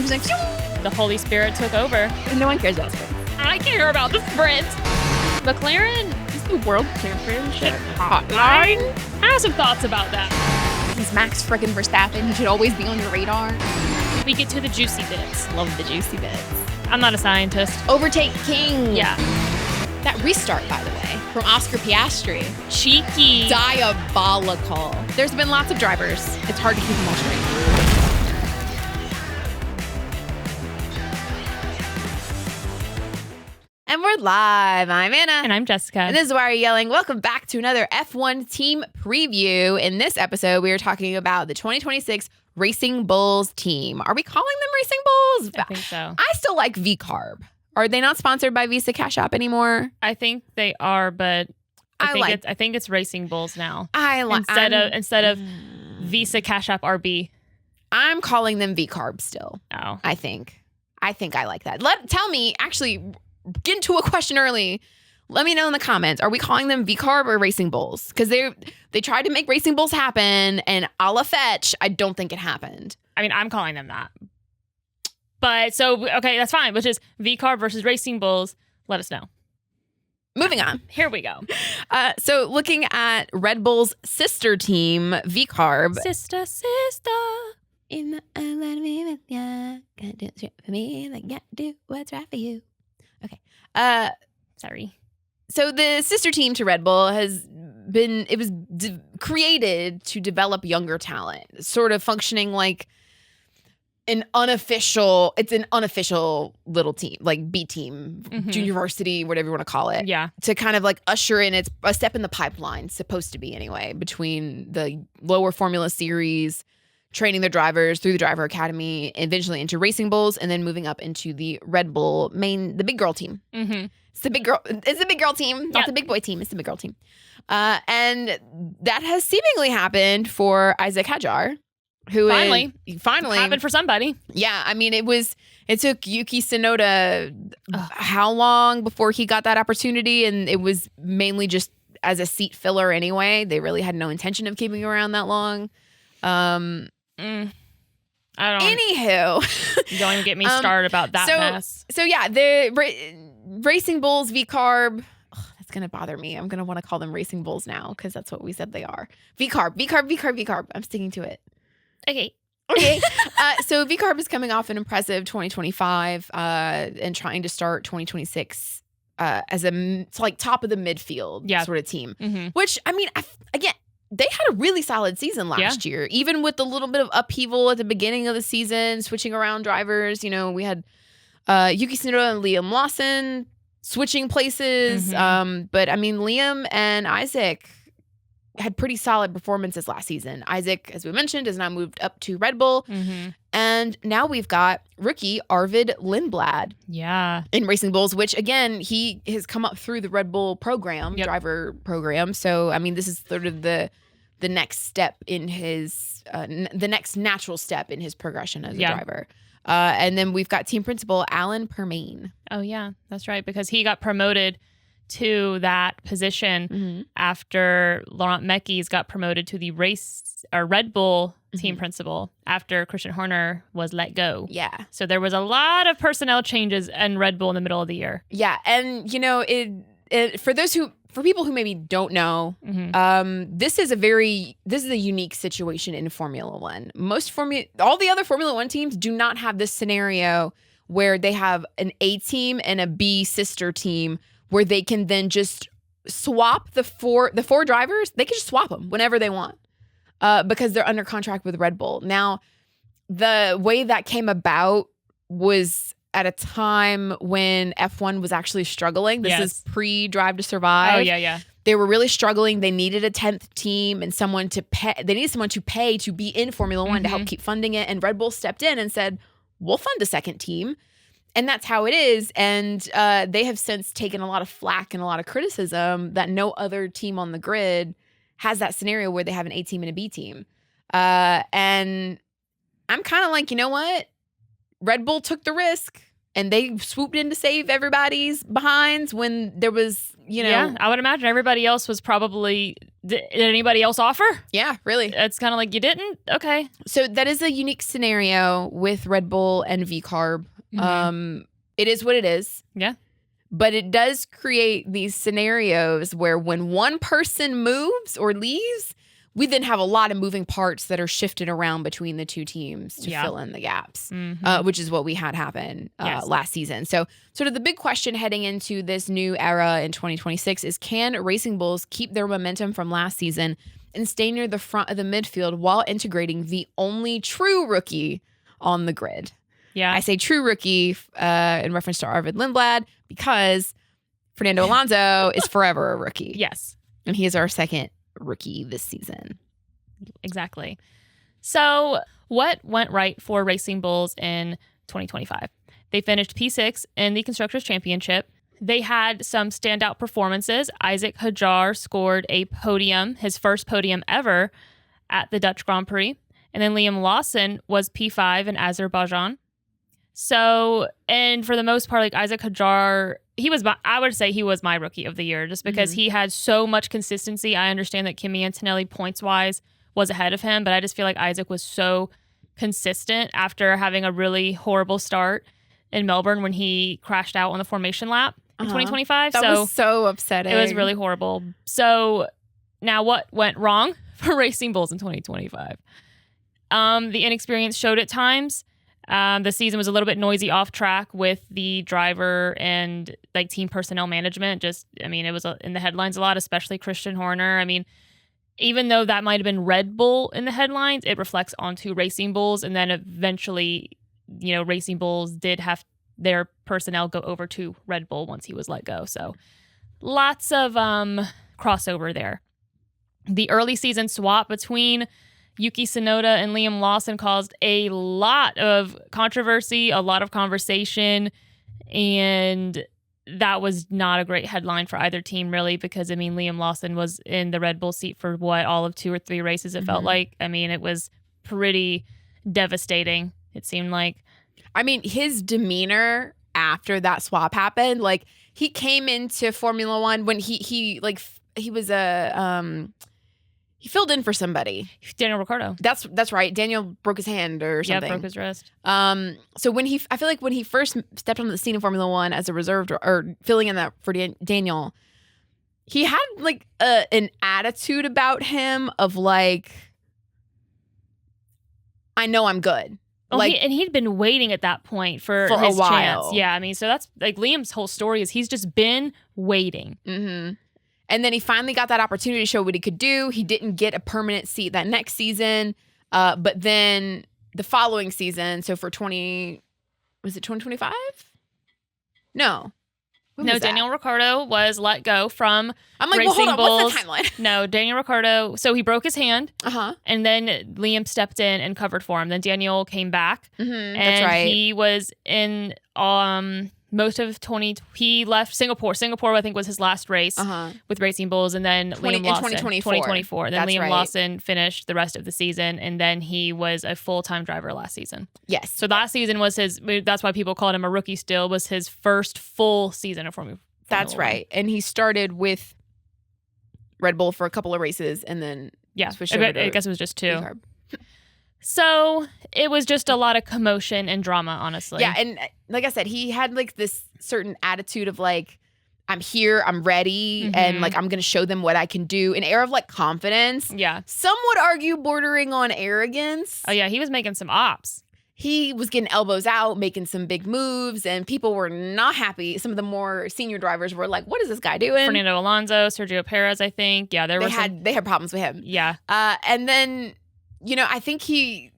was like, The Holy Spirit took over. and no one cares about sprints. I care about the sprint. McLaren It's the world championship hotline. I have some thoughts about that. He's Max freaking Verstappen. He should always be on your radar. We get to the juicy bits. Love the juicy bits. I'm not a scientist. Overtake King. Yeah. That restart, by the way, from Oscar Piastri. Cheeky. Diabolical. There's been lots of drivers. It's hard to keep them all straight. And we're live. I'm Anna. And I'm Jessica. And this is Why Are You Yelling? Welcome back to another F1 team preview. In this episode, we are talking about the 2026 Racing Bulls team. Are we calling them Racing Bulls? I think so. I still like V-Carb. Are they not sponsored by Visa Cash App anymore? I think they are, but I I think it's Racing Bulls now. I like instead of Visa Cash App RB. I'm calling them V-Carb still. Oh. I think I like that. Tell me, actually, get into a question early. Let me know in the comments. Are we calling them V-Carb or Racing Bulls? Because they tried to make Racing Bulls happen, and a la fetch, I don't think it happened. I mean, I'm calling them that. But okay, that's fine. Which is V-Carb versus Racing Bulls. Let us know. Moving on. Here we go. So looking at Red Bull's sister team, V-Carb. Sister. In the let me with ya. Gotta do what's right for me. Like, gotta do what's right for you. Okay. Sorry. So the sister team to Red Bull was created to develop younger talent, sort of functioning like an unofficial little team, like B team, junior varsity, whatever you want to call it. Yeah. To kind of like usher in, it's a step in the pipeline, supposed to be anyway, between the lower Formula Series, training their drivers through the driver academy, eventually into Racing Bulls, and then moving up into the Red Bull the big girl team. Mm-hmm. It's the big girl team, not the big boy team. It's the big girl team. And that has seemingly happened for Isaac Hadjar, who finally happened for somebody. Yeah, I mean, it took Yuki Tsunoda how long before he got that opportunity, and it was mainly just as a seat filler anyway. They really had no intention of keeping him around that long. I don't. Anywho, don't even get me started about that mess. So yeah, the Racing Bulls V-Carb. Oh, that's gonna bother me. I'm gonna want to call them Racing Bulls now because that's what we said they are. V-Carb. I'm sticking to it. Okay. So V-Carb is coming off an impressive 2025 and trying to start 2026 as it's like top of the midfield sort of team. Mm-hmm. Which, I mean, again, they had a really solid season last year, even with a little bit of upheaval at the beginning of the season, switching around drivers. You know, we had Yuki Tsunoda and Liam Lawson switching places. Mm-hmm. But I mean, Liam and Isaac had pretty solid performances last season. Isaac, as we mentioned, has now moved up to Red Bull. Mm-hmm. And now we've got rookie Arvid Lindblad in Racing Bulls, which, again, he has come up through the Red Bull program, driver program. So, I mean, this is sort of the next step in his, the next natural step in his progression as a driver. And then we've got team principal Alan Permain. Oh, yeah, that's right. Because he got promoted to that position after Laurent Mekies got promoted to the Red Bull team principal after Christian Horner was let go. Yeah. So there was a lot of personnel changes in Red Bull in the middle of the year. Yeah. And, you know, for people who maybe don't know, this is a unique situation in Formula One. All the other Formula One teams do not have this scenario where they have an A team and a B sister team where they can then just swap the four drivers. They can just swap them whenever they want because they're under contract with Red Bull. Now, the way that came about was at a time when F1 was actually struggling. This is pre-Drive to Survive. Oh, yeah. They were really struggling. They needed a 10th team and someone to pay. They needed someone to pay to be in Formula One to help keep funding it. And Red Bull stepped in and said, we'll fund a second team. And that's how it is. And they have since taken a lot of flack and a lot of criticism that no other team on the grid has that scenario where they have an A team and a B team. And I'm kind of like, you know what? Red Bull took the risk and they swooped in to save everybody's behinds when there was, you know. Yeah, I would imagine everybody else was probably Did anybody else offer? Yeah, really. It's kind of like, you didn't? Okay. So that is a unique scenario with Red Bull and V-Carb. It is what it is. Yeah. But it does create these scenarios where when one person moves or leaves, we then have a lot of moving parts that are shifted around between the two teams to fill in the gaps, which is what we had happen last season. So sort of the big question heading into this new era in 2026 is, can Racing Bulls keep their momentum from last season and stay near the front of the midfield while integrating the only true rookie on the grid? Yeah. I say true rookie in reference to Arvid Lindblad because Fernando Alonso is forever a rookie. Yes. And he is our second rookie this season. Exactly. So what went right for Racing Bulls in 2025? They finished P6 in the Constructors' Championship. They had some standout performances. Isaac Hadjar scored a podium, his first podium ever at the Dutch Grand Prix. And then Liam Lawson was P5 in Azerbaijan. So, and for the most part, like Isaac Hadjar, I would say he was my rookie of the year just because he had so much consistency. I understand that Kimi Antonelli points-wise was ahead of him, but I just feel like Isaac was so consistent after having a really horrible start in Melbourne when he crashed out on the formation lap in 2025. That was so upsetting. It was really horrible. So now what went wrong for Racing Bulls in 2025? The inexperience showed at times. The season was a little bit noisy off track with the driver and like team personnel management. It was in the headlines a lot, especially Christian Horner. I mean, even though that might have been Red Bull in the headlines, it reflects onto Racing Bulls. And then eventually, Racing Bulls did have their personnel go over to Red Bull once he was let go. So lots of crossover there. The early season swap between Yuki Tsunoda and Liam Lawson caused a lot of controversy, a lot of conversation, and that was not a great headline for either team, really, because, Liam Lawson was in the Red Bull seat for all of 2 or 3 races, it felt like. It was pretty devastating, it seemed like. His demeanor after that swap happened, like, he came into Formula One when he was he filled in for somebody. Daniel Ricciardo. That's right. Daniel broke his hand or something. Yeah, broke his wrist. So I feel like when he first stepped onto the scene in Formula One as a reserve or filling in that for Daniel, he had like an attitude about him of like, I know I'm good. Oh, and he'd been waiting at that point for his a while. Chance. Yeah, so that's like Liam's whole story is he's just been waiting. Mm-hmm. And then he finally got that opportunity to show what he could do. He didn't get a permanent seat that next season. But then the following season, so for 2025? No. No, Daniel Ricciardo was let go from I'm like, Racing well, hold on, Bulls. what's the timeline? No, Daniel Ricciardo, so he broke his hand. And then Liam stepped in and covered for him. Then Daniel came back. And that's right. He was in most of he left Singapore. Singapore, I think, was his last race with Racing Bulls, and then Liam Lawson. 2024. Then That's Liam right. Lawson finished the rest of the season, and then he was a full-time driver last season. Yes. So last season was that's why people called him a rookie still, was his first full season of Formula That's right. And he started with Red Bull for a couple of races, and then switched over to I guess it was just 2. V-Carb. So it was just a lot of commotion and drama, honestly. Yeah, and like I said, he had like this certain attitude of like, I'm here, I'm ready, and like I'm gonna show them what I can do. An air of like confidence. Yeah. Some would argue bordering on arrogance. Oh yeah, he was making some ops. He was getting elbows out, making some big moves, and people were not happy. Some of the more senior drivers were like, what is this guy doing? Fernando Alonso, Sergio Perez, I think. Yeah, they had problems with him. Yeah. And then, I think he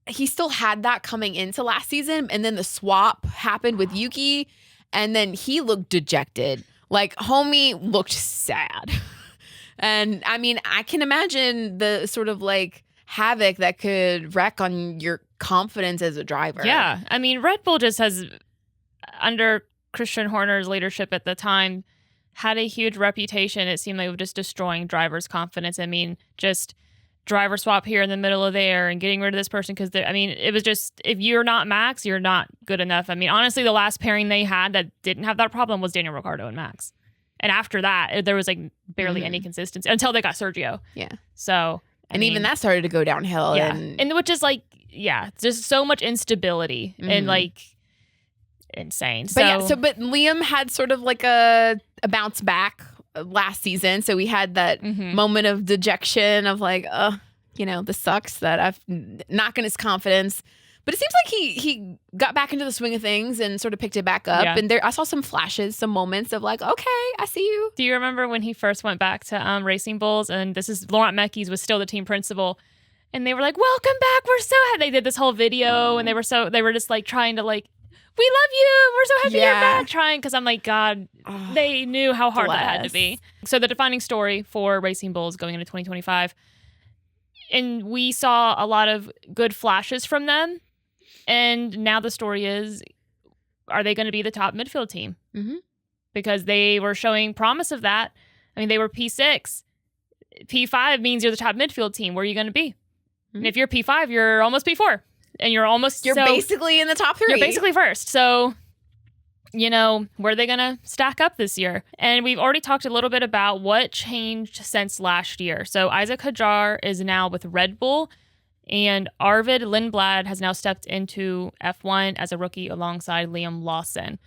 still had that coming into last season, and then the swap happened with Yuki, and then he looked dejected. Like, homie looked sad. And I can imagine the sort of like havoc that could wreak on your confidence as a driver. Yeah. Red Bull just has, under Christian Horner's leadership at the time, had a huge reputation, it seemed like, of just destroying drivers' confidence. Just driver swap here in the middle of there and getting rid of this person because it was just, if you're not Max, you're not good enough. Honestly, the last pairing they had that didn't have that problem was Daniel Ricciardo and Max. And after that, there was like barely any consistency until they got Sergio. Yeah. So, and even that started to go downhill. Yeah. And which is like, there's so much instability and like insane. But Liam had sort of like a bounce back last season. So we had that moment of dejection of like, this sucks that I've knocking his confidence. But it seems like he got back into the swing of things and sort of picked it back up. Yeah. And I saw some flashes, some moments of like, okay, I see you. Do you remember when he first went back to Racing Bulls? And this is Laurent Mekies was still the team principal. And they were like, welcome back. We're so happy. They did this whole video and they were just like trying to like, we love you. We're so happy you're back. Trying. Because I'm like, God, they knew how hard that had to be. So the defining story for Racing Bulls going into 2025. And we saw a lot of good flashes from them. And now the story is, are they going to be the top midfield team? Mm-hmm. Because they were showing promise of that. I mean, they were P6. P5 means you're the top midfield team. Where are you going to be? Mm-hmm. And if you're P5, you're almost P4. And you're basically in the top 3. You're basically first. So, where are they going to stack up this year? And we've already talked a little bit about what changed since last year. So Isaac Hadjar is now with Red Bull. And Arvid Lindblad has now stepped into F1 as a rookie alongside Liam Lawson.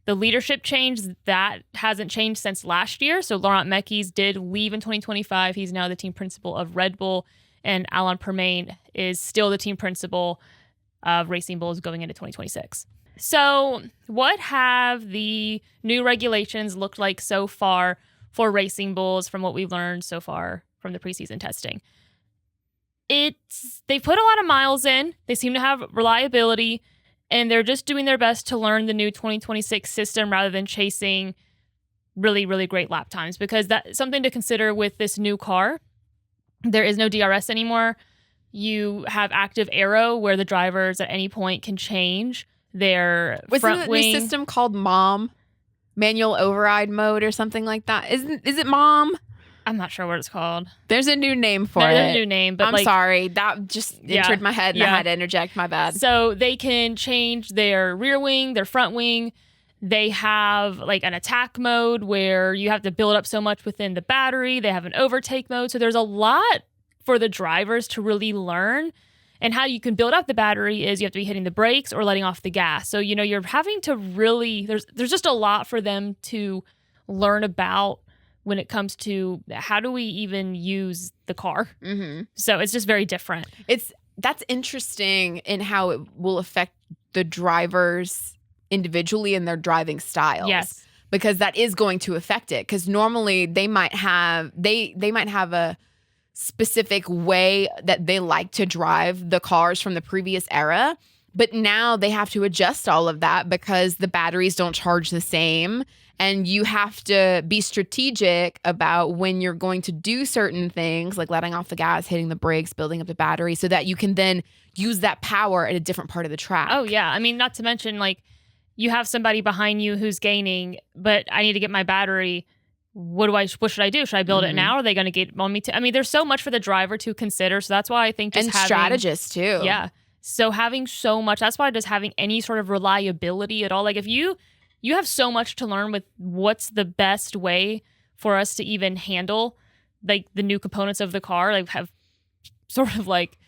The leadership change, that hasn't changed since last year. So Laurent Mekies did leave in 2025. He's now the team principal of Red Bull. And Alain Permain is still the team principal of Racing Bulls going into 2026. So what have the new regulations looked like so far for Racing Bulls from what we've learned so far from the preseason testing? They put a lot of miles in. They seem to have reliability, and they're just doing their best to learn the new 2026 system rather than chasing really, really great lap times, because that's something to consider with this new car. There is no DRS anymore. You have active aero where the drivers at any point can change their front wing. Wasn't the system called MOM? Manual override mode or something like that? Is it MOM? I'm not sure what it's called. There's a new name for it. There's a new name, but I'm sorry. That just entered my head and I had to interject. My bad. So they can change their rear wing, their front wing. They have like an attack mode where you have to build up so much within the battery. They have an overtake mode. So there's a lot for the drivers to really learn. And how you can build up the battery is you have to be hitting the brakes or letting off the gas. So, you're having to really, there's just a lot for them to learn about when it comes to how do we even use the car. Mm-hmm. So it's just very different. That's interesting in how it will affect the drivers individually and their driving styles. Yes. Because that is going to affect it. Because normally they might have a specific way that they like to drive the cars from the previous era. But now they have to adjust all of that because the batteries don't charge the same. And you have to be strategic about when you're going to do certain things, like letting off the gas, hitting the brakes, building up the battery, so that you can then use that power at a different part of the track. Oh, yeah. I mean, not to mention, like, you have somebody behind you who's gaining, but I need to get my battery. What should I do? Should I build it now? Or are they going to get on me to? I mean, there's so much for the driver to consider. So that's why I think just having strategists too. Yeah. So having so much, that's why just having any sort of reliability at all. Like if you have so much to learn with what's the best way for us to even handle like the new components of the car, like have sort of like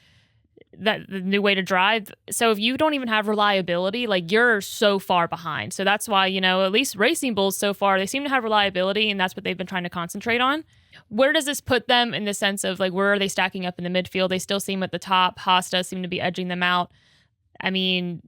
that the new way to drive. So if you don't even have reliability, like you're so far behind. So that's why, at least Racing Bulls so far, they seem to have reliability and that's what they've been trying to concentrate on. Where does this put them in the sense of like, where are they stacking up in the midfield? They still seem at the top. Haas does seem to be edging them out. I mean,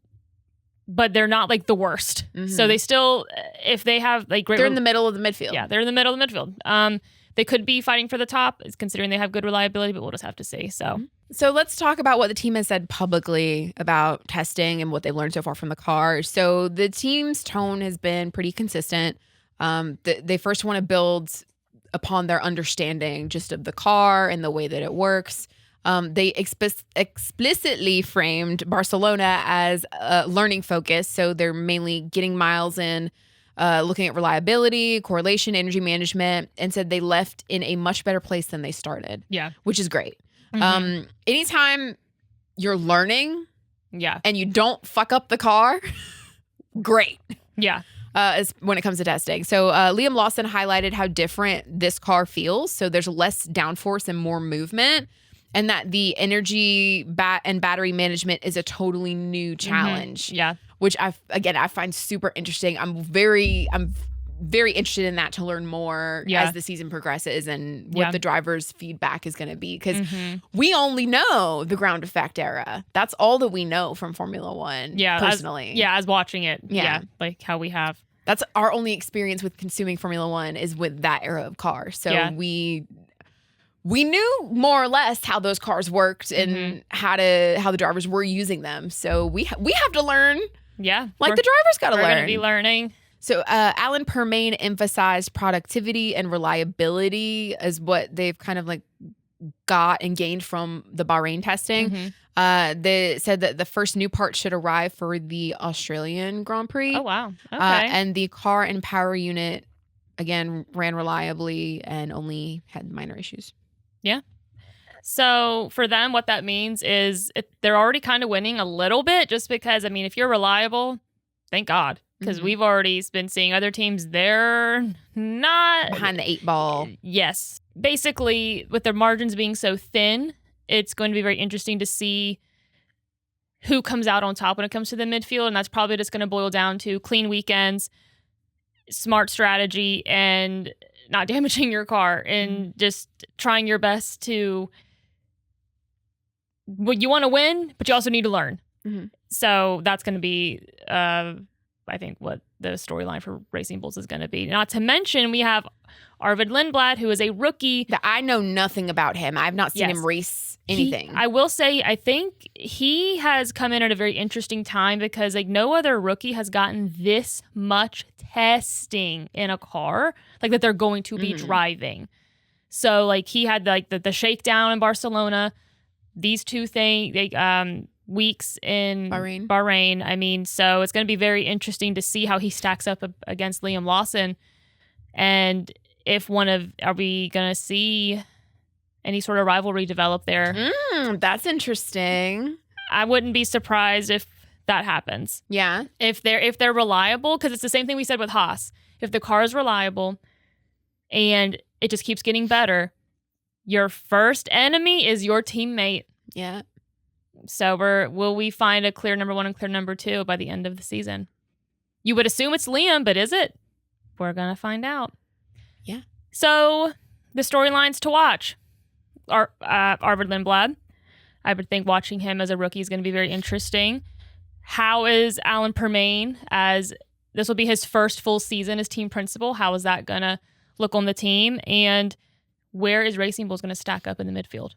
but they're not like the worst. Mm-hmm. So they still, if they have like great... They're in the middle of the midfield. Yeah, they're in the middle of the midfield. They could be fighting for the top, considering they have good reliability, but we'll just have to see. So let's talk about what the team has said publicly about testing and what they've learned so far from the car. So the team's tone has been pretty consistent. They first want to build upon their understanding just of the car and the way that it works. They explicitly framed Barcelona as a learning focus. So they're mainly getting miles in, looking at reliability, correlation, energy management, and said they left in a much better place than they started. Yeah. Which is great. Mm-hmm. Anytime you're learning, yeah, and you don't fuck up the car, great. Yeah. as when it comes to testing. So Liam Lawson highlighted how different this car feels. So there's less downforce and more movement, and that the energy and battery management is a totally new challenge. Yeah. Which I find super interesting. I'm very interested in that to learn more as the season progresses and what the driver's feedback is going to be, because we only know the ground effect era. That's all that we know from Formula One. Yeah, personally. As watching it. Yeah, like how we have. That's our only experience with consuming Formula One is with that era of cars. So we knew more or less how those cars worked and how the drivers were using them. So we have to learn. Yeah, like the drivers got to learn. We're going to be learning. So Alan Permain emphasized productivity and reliability as what they've kind of like got and gained from the Bahrain testing. They said that the first new part should arrive for the Australian Grand Prix. Oh, wow. Okay. And the car and power unit, again, ran reliably and only had minor issues. Yeah. So for them, what that means is they're already kind of winning a little bit, just because, I mean, if you're reliable, thank God. Because we've already been seeing other teams, they're not behind the 8 ball. Yes. Basically, with their margins being so thin, it's going to be very interesting to see who comes out on top when it comes to the midfield. And that's probably just going to boil down to clean weekends, smart strategy, and not damaging your car, and just trying your best to. Well, you want to win, but you also need to learn. So that's going to be. I think what the storyline for Racing Bulls is going to be. Not to mention, we have Arvid Lindblad, who is a rookie. That I know nothing about him. I've not seen him race anything. I will say, I think he has come in at a very interesting time, because like no other rookie has gotten this much testing in a car, like that they're going to be driving. So like he had like the shakedown in Barcelona, these two weeks in Bahrain. I mean, so it's going to be very interesting to see how he stacks up against Liam Lawson, and if are we going to see any sort of rivalry develop there? That's interesting. I wouldn't be surprised if that happens. Yeah, if they're reliable, because it's the same thing we said with Haas. If the car is reliable and it just keeps getting better, your first enemy is your teammate. Yeah. So will we find a clear number 1 and clear number 2 by the end of the season? You would assume it's Liam, but is it? We're going to find out. Yeah. So the storylines to watch are Arvid Lindblad. I would think watching him as a rookie is going to be very interesting. How is Alan Permain, as this will be his first full season as team principal? How is that going to look on the team? And where is Racing Bulls going to stack up in the midfield?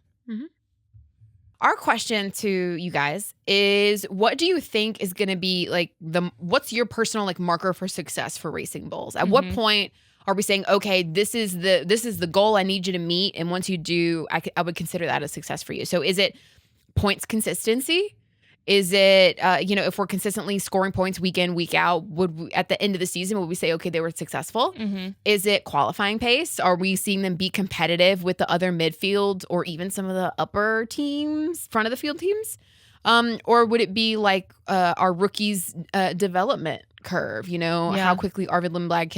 Our question to you guys is, what do you think is going to be like what's your personal like marker for success for Racing Bulls? At what point are we saying, okay, this is the goal I need you to meet, and once you do, I would consider that a success for you? So is it points consistency? Is it, if we're consistently scoring points week in, week out, at the end of the season, would we say, okay, they were successful? Is it qualifying pace? Are we seeing them be competitive with the other midfield or even some of the upper teams, front of the field teams? Or would it be like our rookies' development curve, how quickly Arvid Lindblad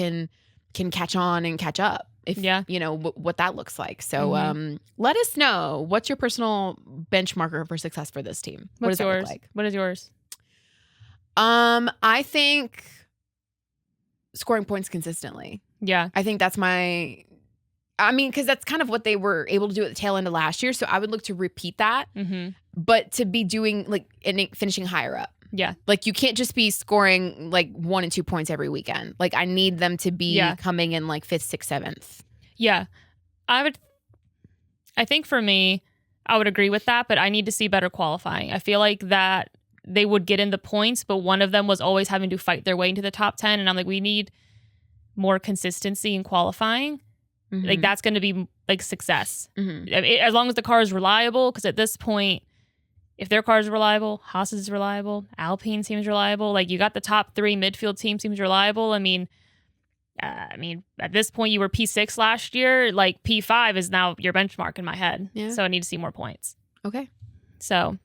can catch on and catch up? What that looks like. So let us know, what's your personal benchmarker for success for this team? What does that look like? What is yours? I think scoring points consistently. Yeah. I think that's because that's kind of what they were able to do at the tail end of last year. So I would look to repeat that, but to be doing and finishing higher up. Yeah. Like you can't just be scoring like 1 and 2 points every weekend. Like I need them to be coming in like 5th, 6th, 7th. Yeah. I think for me, I would agree with that, but I need to see better qualifying. I feel like that they would get in the points, but one of them was always having to fight their way into the top 10. And I'm like, we need more consistency in qualifying. Like that's going to be like success. As long as the car is reliable, because at this point, if their car is reliable, Haas is reliable, Alpine seems reliable. Like you got the top 3 midfield team seems reliable. I mean, at this point you were P6 last year. Like P5 is now your benchmark in my head. Yeah. So I need to see more points. Okay. So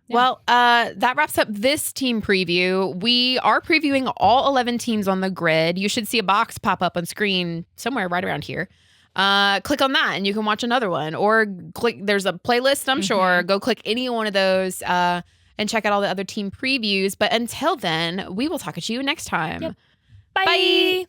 Yeah. Well, that wraps up this team preview. We are previewing all 11 teams on the grid. You should see a box pop up on screen somewhere right around here. Click on that and you can watch another one, or there's a playlist, I'm sure. Go click any one of those and check out all the other team previews. But until then, we will talk to you next time. Yep. Bye.